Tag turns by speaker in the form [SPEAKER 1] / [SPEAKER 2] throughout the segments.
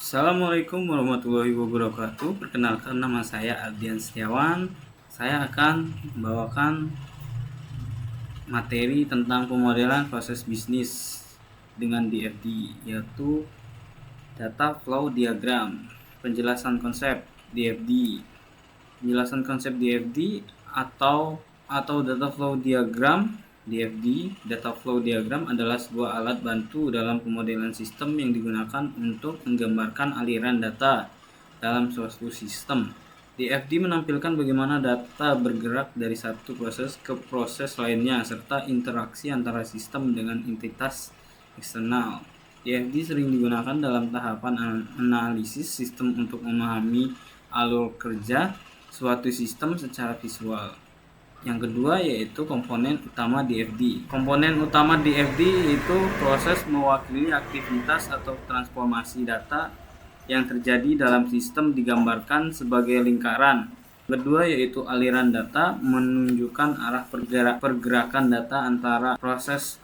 [SPEAKER 1] Assalamualaikum warahmatullahi wabarakatuh. Perkenalkan, nama saya Ardian Setiawan. Saya akan membawakan materi tentang pemodelan proses bisnis dengan DFD, yaitu Data Flow Diagram. Penjelasan konsep DFD. Penjelasan konsep DFD atau Data Flow Diagram. Data Flow Diagram adalah sebuah alat bantu dalam pemodelan sistem yang digunakan untuk menggambarkan aliran data dalam suatu sistem. DFD menampilkan bagaimana data bergerak dari satu proses ke proses lainnya serta interaksi antara sistem dengan entitas eksternal. DFD sering digunakan dalam tahapan analisis sistem untuk memahami alur kerja suatu sistem secara visual. Yang kedua yaitu komponen utama DFD. Komponen utama DFD itu proses mewakili aktivitas atau transformasi data yang terjadi dalam sistem digambarkan sebagai lingkaran. Kedua yaitu aliran data, menunjukkan arah pergerakan data antara proses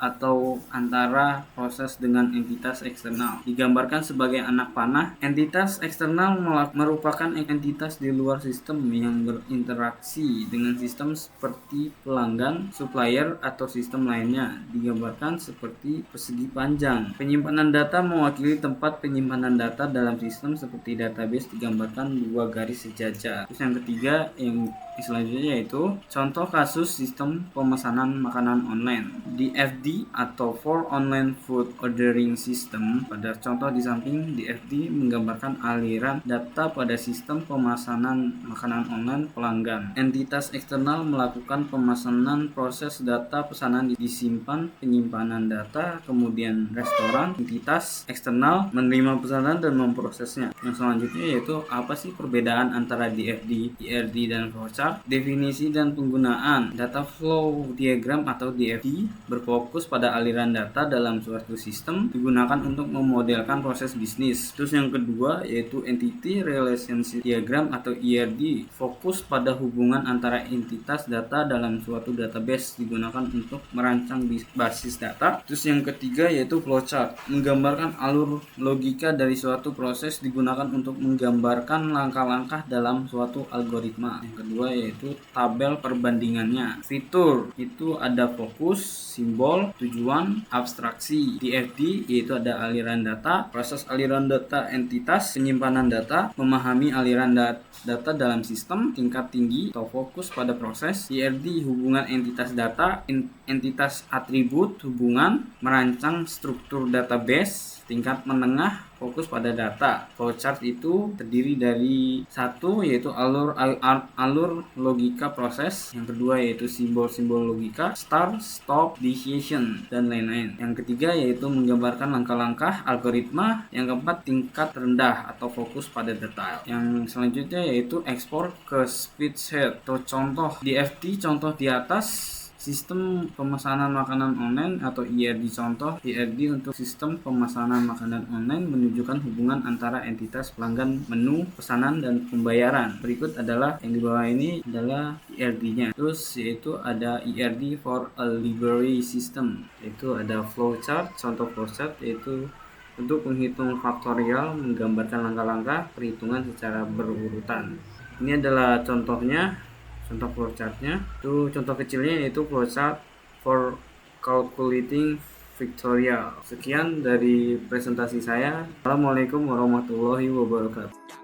[SPEAKER 1] dengan entitas eksternal. Digambarkan sebagai anak panah. Entitas eksternal merupakan entitas di luar sistem yang berinteraksi dengan sistem seperti pelanggan, supplier, atau sistem lainnya. Digambarkan seperti persegi panjang. Penyimpanan data mewakili tempat penyimpanan data dalam sistem seperti database, digambarkan dua garis sejajar. Terus yang ketiga yang selanjutnya yaitu contoh kasus sistem pemesanan makanan online. DFD atau For Online Food Ordering System. Pada contoh di samping, DFD menggambarkan aliran data pada sistem pemesanan makanan online pelanggan. Entitas eksternal melakukan pemesanan, proses data pesanan disimpan, penyimpanan data, kemudian restoran. Entitas eksternal menerima pesanan dan memprosesnya. Yang selanjutnya yaitu apa sih perbedaan antara DFD, IRD, dan flowchart? Definisi dan penggunaan. Data Flow Diagram atau DFD berfokus pada aliran data dalam suatu sistem, digunakan untuk memodelkan proses bisnis. Terus yang kedua yaitu Entity Relationship Diagram atau ERD, fokus pada hubungan antara entitas data dalam suatu database, digunakan untuk merancang basis data. Terus yang ketiga yaitu flowchart, menggambarkan alur logika dari suatu proses, digunakan untuk menggambarkan langkah-langkah dalam suatu algoritma. Yang kedua yaitu tabel perbandingannya. Fitur itu ada fokus, simbol, tujuan, abstraksi. DFD yaitu ada aliran data, proses aliran data, entitas, penyimpanan data, memahami aliran data dalam sistem, tingkat tinggi atau fokus pada proses. IRD hubungan entitas data, entitas atribut, hubungan, merancang struktur database. Tingkat menengah fokus pada data. Flowchart itu terdiri dari satu yaitu alur logika proses, yang kedua yaitu simbol-simbol logika, start, stop, decision, dan lain-lain. Yang ketiga yaitu menggambarkan langkah-langkah algoritma. Yang keempat tingkat rendah atau fokus pada detail. Yang selanjutnya yaitu ekspor ke spreadsheet atau contoh DFD. Contoh di atas sistem pemesanan makanan online atau IRD. Contoh IRD untuk sistem pemesanan makanan online menunjukkan hubungan antara entitas pelanggan, menu, pesanan, dan pembayaran. Berikut adalah yang di bawah ini adalah IRD-nya. Terus yaitu ada IRD for a library system, yaitu ada flowchart. Contoh flowchart yaitu untuk penghitung faktorial, menggambarkan langkah-langkah perhitungan secara berurutan. Ini adalah contohnya. Contoh flowchartnya itu, contoh kecilnya yaitu flowchart for calculating factorial. Sekian dari presentasi saya. Assalamualaikum warahmatullahi wabarakatuh.